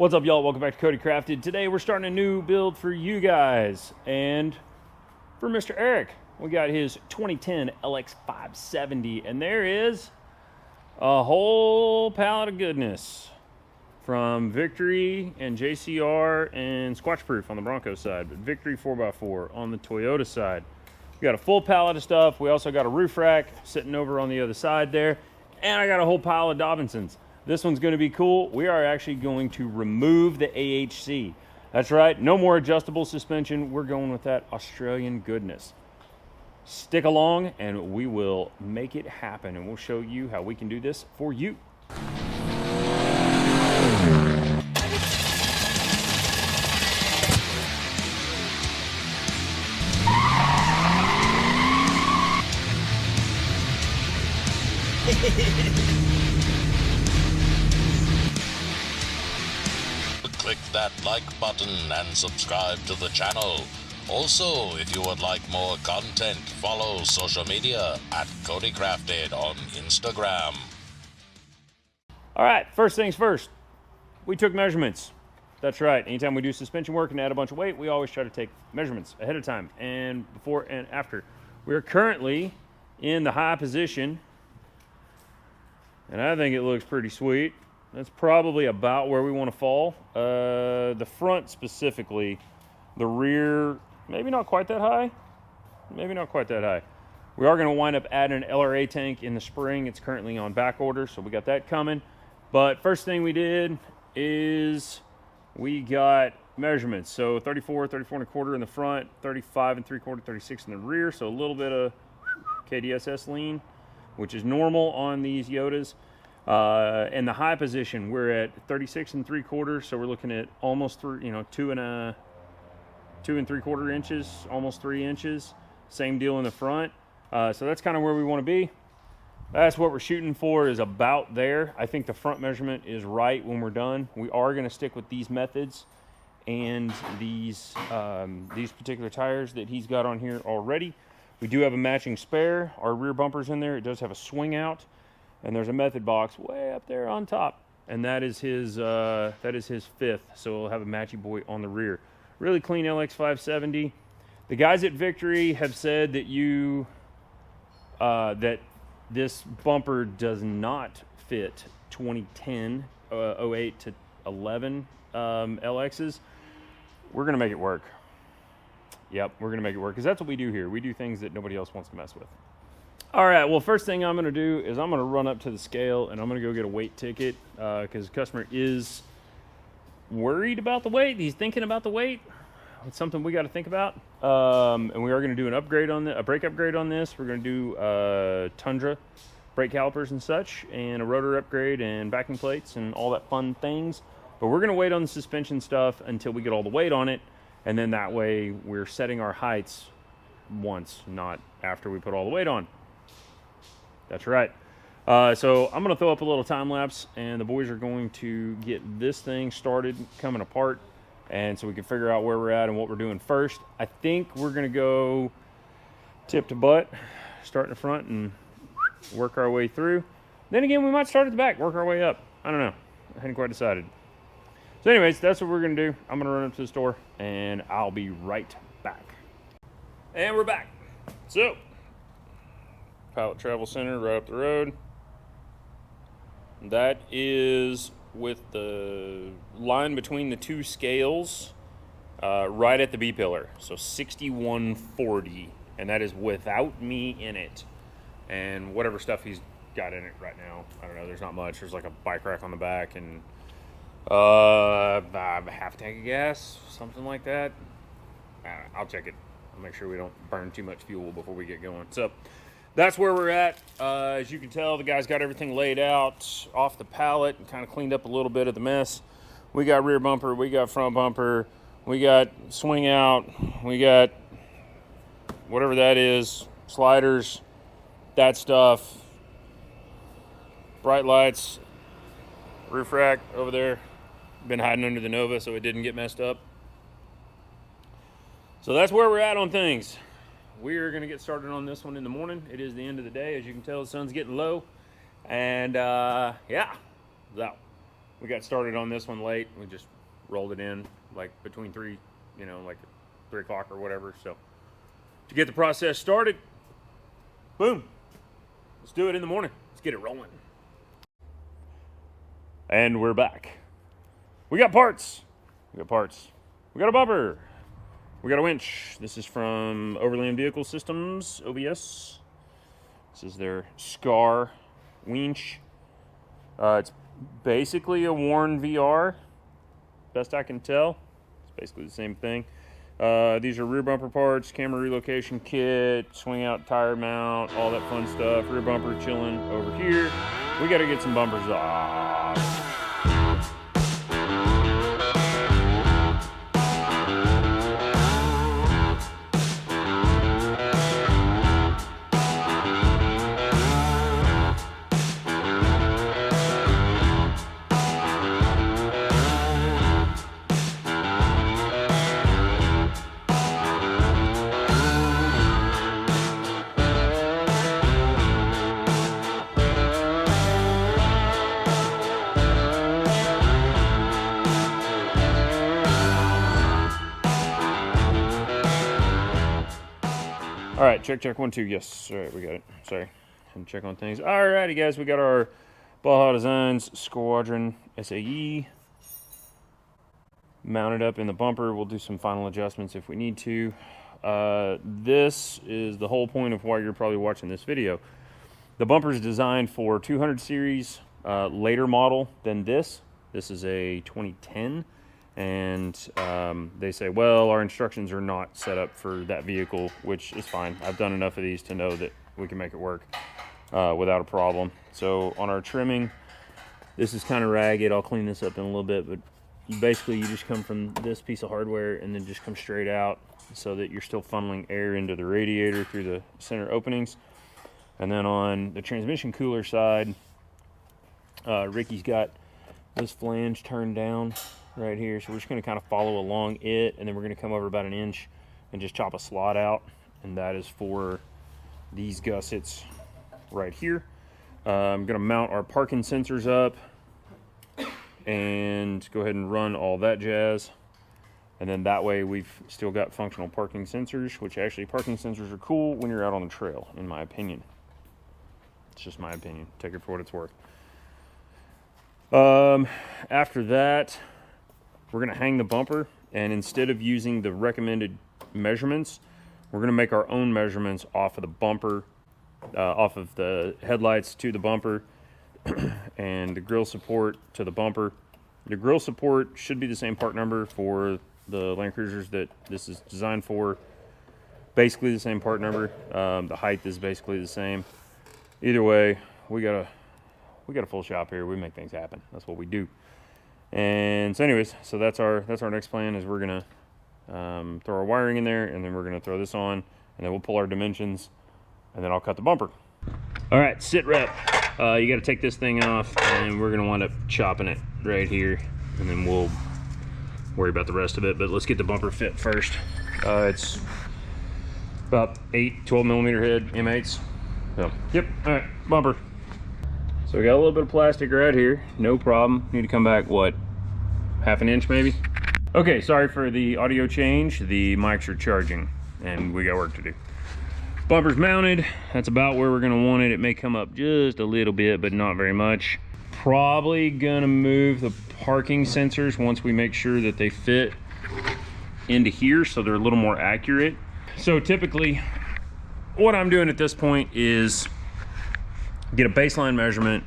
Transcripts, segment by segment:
What's up, y'all? Welcome back to CodyCrafted. Today we're starting a new build for you guys and for Mr. Eric. We got his 2010 LX 570, and there is a whole pallet of goodness from Victory and JCR and Squatchproof on the Bronco side, but Victory 4x4 on the Toyota side. We got a full pallet of stuff. We also got a roof rack sitting over on the other side there, and I got a whole pile of Dobinsons. This one's going to be cool. We are actually going to remove the AHC. That's right, no more adjustable suspension. We're going with that Australian goodness. Stick along and we will make it happen, and we'll show you how we can do this for you. Click that like button and subscribe to the channel. Also, if you would like more content, follow social media at CodyCrafted on Instagram. All right, first things first, we took measurements. That's right, anytime we do suspension work and add a bunch of weight, we always try to take measurements ahead of time and before and after. We're currently in the high position, and I think it looks pretty sweet. That's probably about where we want to fall. The front specifically, the rear, maybe not quite that high. Maybe not quite that high. We are going to wind up adding an LRA tank in the spring. It's currently on back order, so we got that coming. But first thing we did is we got measurements. So 34 and a quarter in the front, 35 and 3/4, 36 in the rear. So a little bit of KDSS lean, which is normal on these Yodas. In the high position, we're at 36 and 3/4, so we're looking at almost 2 and 3/4 inches, almost 3 inches. Same deal in the front. So that's kind of where we want to be. That's what we're shooting for, is about there. I think the front measurement is right when we're done. We are going to stick with these methods and these particular tires that he's got on here already. We do have a matching spare. Our rear bumper's in there. It does have a swing out. And there's a method box way up there on top, and that is his fifth. So we'll have a matchy boy on the rear. Really clean LX 570. The guys at Victory have said that that this bumper does not fit 2010, 08 to 11 LXs. We're gonna make it work. Yep, we're gonna make it work, because that's what we do here. We do things that nobody else wants to mess with. All right, well, first thing I'm going to do is I'm going to run up to the scale and I'm going to go get a weight ticket, because the customer is worried about the weight. He's thinking about the weight. It's something we got to think about. And we are going to do an upgrade on a brake upgrade on this. We're going to do Tundra brake calipers and such, and a rotor upgrade and backing plates and all that fun things. But we're going to wait on the suspension stuff until we get all the weight on it, and then that way we're setting our heights once, not after we put all the weight on. That's right. So I'm going to throw up a little time lapse, and the boys are going to get this thing started coming apart, and so we can figure out where we're at and what we're doing first. I think we're going to go tip to butt, start in the front and work our way through. Then again, we might start at the back, work our way up. I don't know. I hadn't quite decided. So anyways, that's what we're going to do. I'm going to run up to the store, and I'll be right back. And we're back. So Pilot Travel Center right up the road. That is with the line between the two scales right at the B pillar. So 6140, and that is without me in it. And whatever stuff he's got in it right now, I don't know, there's not much. There's like a bike rack on the back and a half tank of gas, something like that. I'll check it. I'll make sure we don't burn too much fuel before we get going. So that's where we're at. As you can tell, the guys got everything laid out off the pallet and kind of cleaned up a little bit of the mess. We got rear bumper, we got front bumper, we got swing out, we got whatever that is, sliders, that stuff, bright lights, roof rack over there. Been hiding under the Nova so it didn't get messed up. So that's where we're at on things. We are going to get started on this one in the morning. It is the end of the day. As you can tell, the sun's getting low. And yeah, so We got started on this one late. We just rolled it in like between 3, like 3 o'clock or whatever. So to get the process started, boom, let's do it in the morning. Let's get it rolling. And we're back. We got parts. We got a bumper. We got a winch. This is from Overland Vehicle Systems, OVS. This is their SCAR winch. It's basically a Warren VR, best I can tell. It's basically the same thing. These are rear bumper parts, camera relocation kit, swing out tire mount, all that fun stuff. Rear bumper chilling over here. We got to get some bumpers off. All right, check 1 2. Yes, all right, we got it. Sorry, and check on things. All righty, guys, we got our Baja Designs Squadron SAE mounted up in the bumper. We'll do some final adjustments if we need to. This is the whole point of why you're probably watching this video. The bumper is designed for 200 series, later model than this. This is a 2010. And they say, well, our instructions are not set up for that vehicle, which is fine. I've done enough of these to know that we can make it work without a problem. So on our trimming, this is kind of ragged. I'll clean this up in a little bit, but basically you just come from this piece of hardware and then just come straight out so that you're still funneling air into the radiator through the center openings. And then on the transmission cooler side, Ricky's got this flange turned down right here, so we're just going to kind of follow along it, and then we're going to come over about 1 inch and just chop a slot out, and that is for these gussets right here. I'm going to mount our parking sensors up and go ahead and run all that jazz, and then that way we've still got functional parking sensors, which actually parking sensors are cool when you're out on the trail, in my opinion. It's just my opinion. Take it for what it's worth. After that, we're going to hang the bumper, and instead of using the recommended measurements, we're going to make our own measurements off of the bumper, off of the headlights to the bumper, and the grille support to the bumper. The grille support should be the same part number for the Land Cruisers that this is designed for. Basically the same part number. The height is basically the same. Either way, we got a full shop here. We make things happen. That's what we do. And so anyways, so that's our next plan is we're gonna throw our wiring in there, and then we're gonna throw this on, and then we'll pull our dimensions, and then I'll cut the bumper. All right, sit rep. You got to take this thing off, and we're gonna wind up chopping it right here, and then we'll worry about the rest of it. But let's get the bumper fit first. It's about 12 millimeter head M8s. So yep. All right, bumper. So we got a little bit of plastic right here, no problem. Need to come back, what, half an inch maybe? Okay, sorry for the audio change. The mics are charging and we got work to do. Bumper's mounted. That's about where we're gonna want it. It may come up just a little bit, but not very much. Probably gonna move the parking sensors once we make sure that they fit into here so they're a little more accurate. So typically, what I'm doing at this point is get a baseline measurement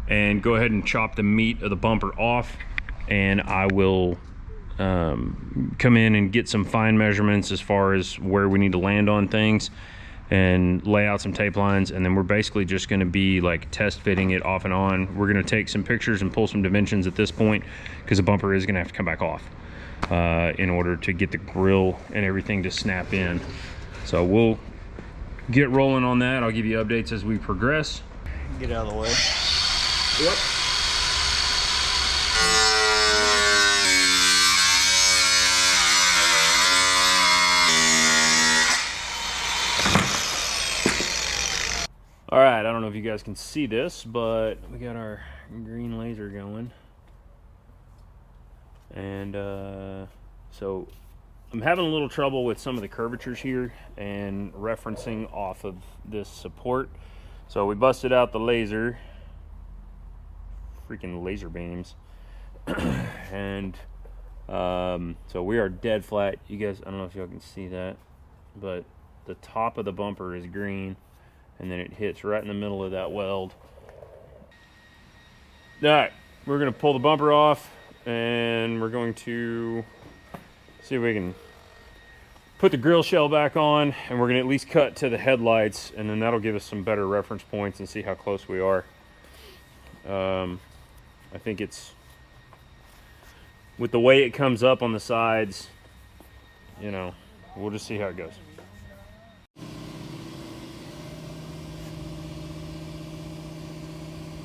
and go ahead and chop the meat of the bumper off, and I will come in and get some fine measurements as far as where we need to land on things and lay out some tape lines, and then we're basically just going to be like test fitting it off and on. We're going to take some pictures and pull some dimensions at this point because the bumper is going to have to come back off in order to get the grill and everything to snap in. So we'll get rolling on that. I'll give you updates as we progress. Get out of the way. Yep. All right, I don't know if you guys can see this, but we got our green laser going. And so I'm having a little trouble with some of the curvatures here and referencing off of this support. So we busted out the laser, freaking laser beams. And so we are dead flat. You guys, I don't know if y'all can see that, but the top of the bumper is green, and then it hits right in the middle of that weld. All right, we're gonna pull the bumper off, and we're going to see if we can put the grill shell back on, and we're gonna at least cut to the headlights, and then that'll give us some better reference points and see how close we are. I think it's, with the way it comes up on the sides, you know, we'll just see how it goes.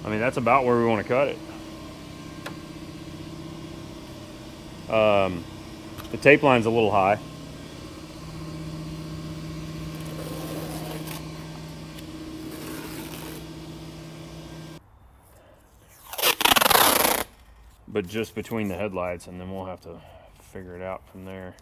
I mean, that's about where we want to cut it. The tape line's a little high. But just between the headlights, and then we'll have to figure it out from there.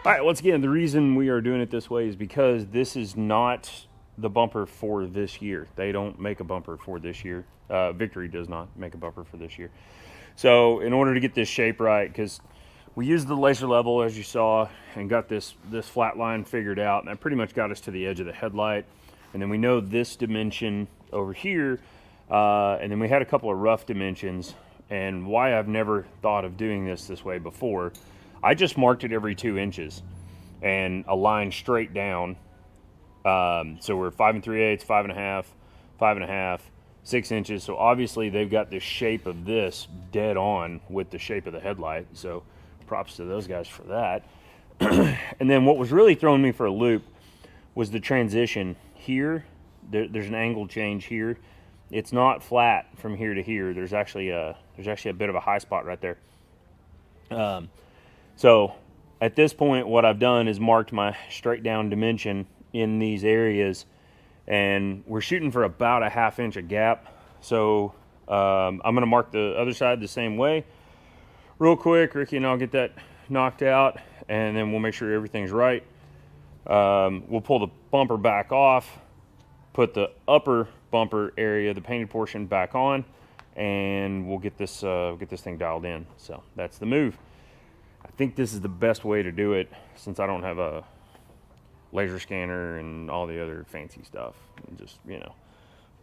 All right, once again, the reason we are doing it this way is because this is not the bumper for this year. They don't make a bumper for this year. Victory does not make a bumper for this year. So in order to get this shape right, because we used the laser level, as you saw, and got this flat line figured out, and that pretty much got us to the edge of the headlight. And then we know this dimension over here, and then we had a couple of rough dimensions. And why I've never thought of doing this way before, I just marked it every 2 inches and a line straight down. So we're 5 3/8, 5 1/2, 5 1/2, 6 inches. So obviously they've got the shape of this dead on with the shape of the headlight. So props to those guys for that. And then what was really throwing me for a loop was the transition here. There's an angle change here. It's not flat from here to here. There's actually a bit of a high spot right there. So at this point, what I've done is marked my straight down dimension in these areas, and we're shooting for about a 1/2 inch a gap. So I'm going to mark the other side the same way. Real quick, Ricky and I'll get that knocked out, and then we'll make sure everything's right. We'll pull the bumper back off, put the upper bumper area, the painted portion, back on, and we'll get this thing dialed in. So that's the move. I think this is the best way to do it, since I don't have a laser scanner and all the other fancy stuff. And just, you know,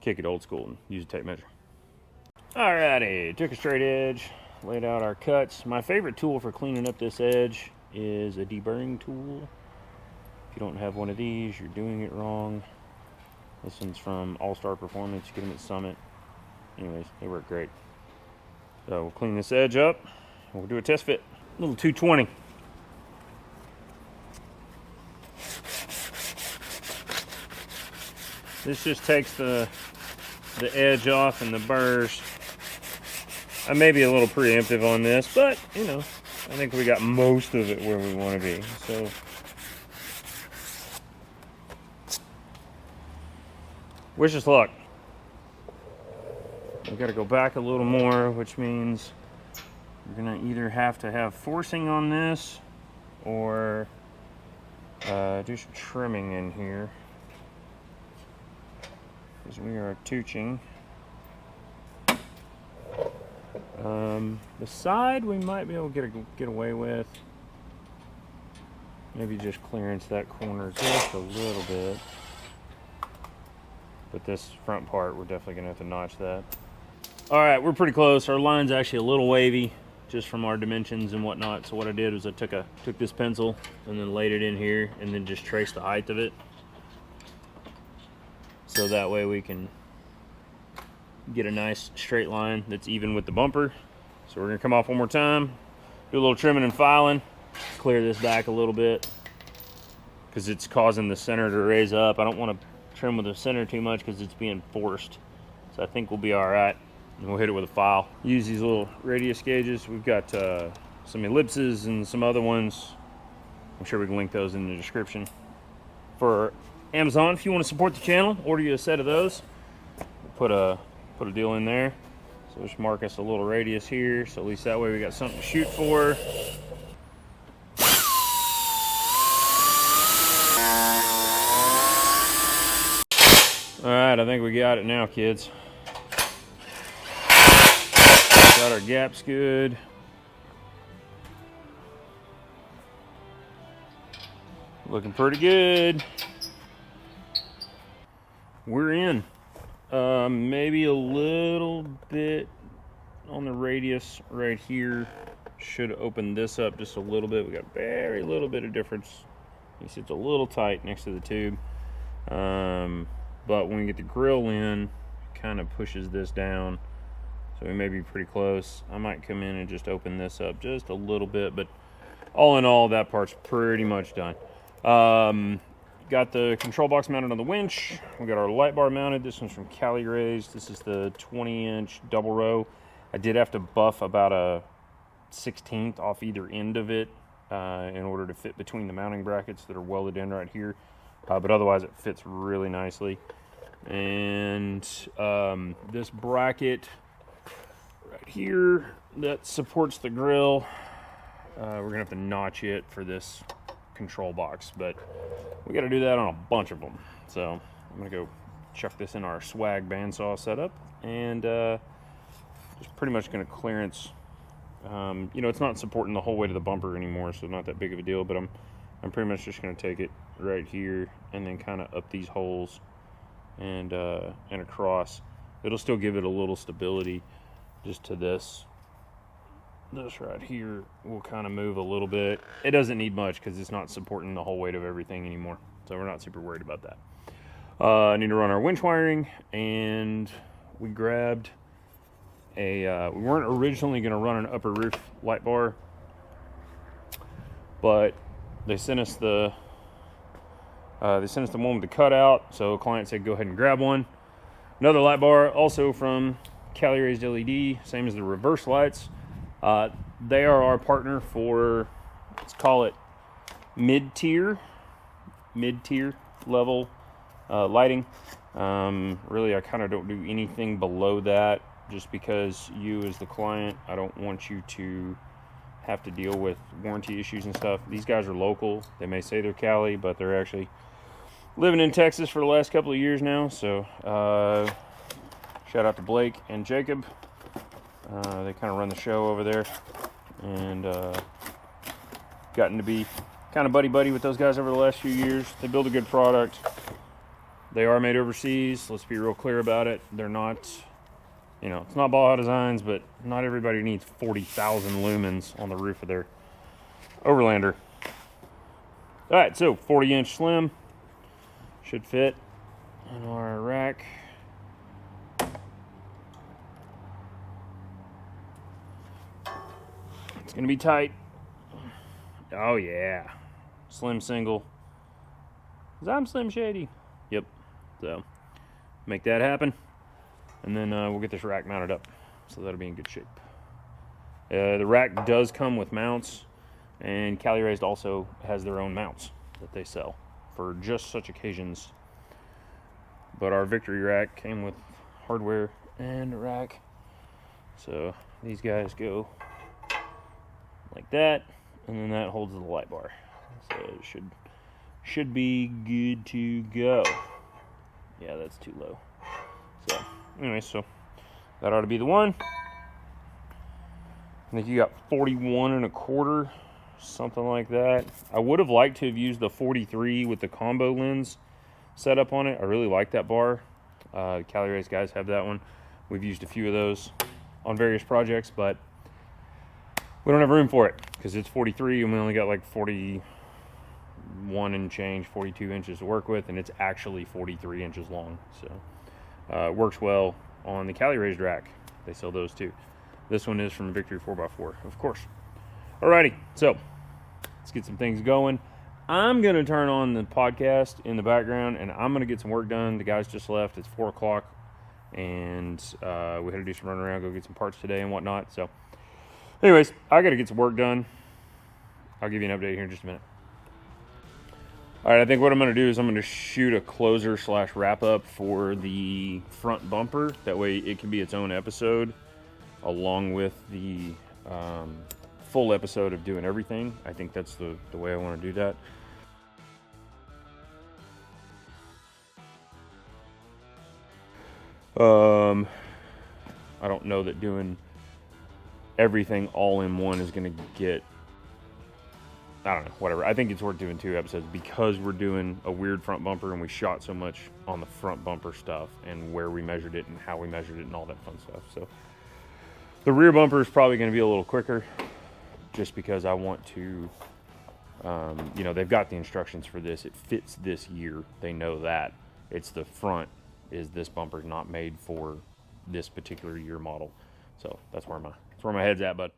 kick it old school and use a tape measure. Alrighty, took a straight edge, laid out our cuts. My favorite tool for cleaning up this edge is a deburring tool. If you don't have one of these, you're doing it wrong. This one's from All Star Performance. You get them at Summit. Anyways, they work great. So we'll clean this edge up, and we'll do a test fit. Little 220. This just takes the edge off and the burrs. I may be a little preemptive on this, but you know, I think we got most of it where we want to be. So wish us luck. We've got to go back a little more, which means you're going to either have to have forcing on this or do some trimming in here, because we are tooching. The side we might be able to get away with. Maybe just clearance that corner just a little bit. But this front part, we're definitely going to have to notch that. All right, we're pretty close. Our line's actually a little wavy. just from our dimensions and whatnot. So what I did was I took this pencil and then laid it in here and then just traced the height of it. So that way we can get a nice straight line that's even with the bumper. So we're gonna come off one more time, do a little trimming and filing, clear this back a little bit because it's causing the center to raise up. I don't want to trim with the center too much because it's being forced. So I think we'll be all right. And we'll hit it with a file. Use these little radius gauges. We've got some ellipses and some other ones. I'm sure we can link those in the description. For Amazon, if you want to support the channel, order you a set of those. We'll put a deal in there. So just mark us a little radius here, so at least that way we got something to shoot for. All right, I think we got it now, kids. Got our gaps good. Looking pretty good. We're in. Maybe a little bit on the radius right here. Should open this up just a little bit. We got very little bit of difference. You see it's a little tight next to the tube. But when we get the grill in, it kind of pushes this down. So we may be pretty close. I might come in and just open this up just a little bit, but all in all, that part's pretty much done. Got the control box mounted on the winch. We got our light bar mounted. This one's from CodyCrafted. This is the 20-inch double row. I did have to buff about a 1/16 off either end of it in order to fit between the mounting brackets that are welded in right here. But otherwise it fits really nicely. And this bracket right here that supports the grill, we're gonna have to notch it for this control box, but we got to do that on a bunch of them. So I'm gonna go chuck this in our swag bandsaw setup and just pretty much gonna clearance. You know, it's not supporting the whole way to the bumper anymore, so not that big of a deal, but I'm pretty much just gonna take it right here and then kind of up these holes and across. It'll still give it a little stability just to this. This right here will kind of move a little bit. It doesn't need much because it's not supporting the whole weight of everything anymore, so we're not super worried about that. I need to run our winch wiring, and we grabbed a we weren't originally going to run an upper roof light bar, but they sent us the one with the cutout, so a client said go ahead and grab one. Another light bar, also from CodyCrafted LED, same as the reverse lights. They are our partner for, let's call it mid-tier level lighting. Really, I kind of don't do anything below that just because you as the client, I don't want you to have to deal with warranty issues and stuff. These guys are local. They may say they're Cali, but they're actually living in Texas for the last couple of years now. So shout out to Blake and Jacob. They kind of run the show over there, and gotten to be kind of buddy-buddy with those guys over the last few years. They build a good product. They are made overseas. Let's be real clear about it. They're not, you know, it's not Baja Designs, but not everybody needs 40,000 lumens on the roof of their Overlander. All right, so 40-inch slim should fit in our rack. It's gonna be tight. Oh yeah, slim single. 'Cause I'm Slim Shady. Yep. So make that happen, and then we'll get this rack mounted up, so that'll be in good shape. The rack does come with mounts, and CodyCrafted also has their own mounts that they sell for just such occasions. But our Victory rack came with hardware and a rack, so these guys go like that, and then that holds the light bar, so it should be good to go. Yeah, that's too low. So anyway, so that ought to be the one. I think you got 41 1/4, something like that. I would have liked to have used the 43 with the combo lens setup on it. I really like that bar. CodyCrafted guys have that one. We've used a few of those on various projects, but we don't have room for it because it's 43 and we only got like 41 and change, 42 inches to work with, and it's actually 43 inches long. So it works well on the Cali raised rack. They sell those too. This one is from Victory 4x4, of course. Alrighty, so let's get some things going. I'm going to turn on the podcast in the background, and I'm going to get some work done. The guys just left. It's 4 o'clock, and we had to do some running around, go get some parts today and whatnot. So anyways, I got to get some work done. I'll give you an update here in just a minute. All right, I think what I'm going to do is I'm going to shoot a closer / wrap up for the front bumper. That way it can be its own episode along with the full episode of doing everything. I think that's the way I want to do that. I don't know that doing everything all in one is going to get, I don't know, whatever. I think it's worth doing 2 episodes because we're doing a weird front bumper and we shot so much on the front bumper stuff and where we measured it and how we measured it and all that fun stuff. So the rear bumper is probably going to be a little quicker just because I want to, you know, they've got the instructions for this. It fits this year. They know that. It's the front is this bumper's not made for this particular year model. So that's where my head's at, bud.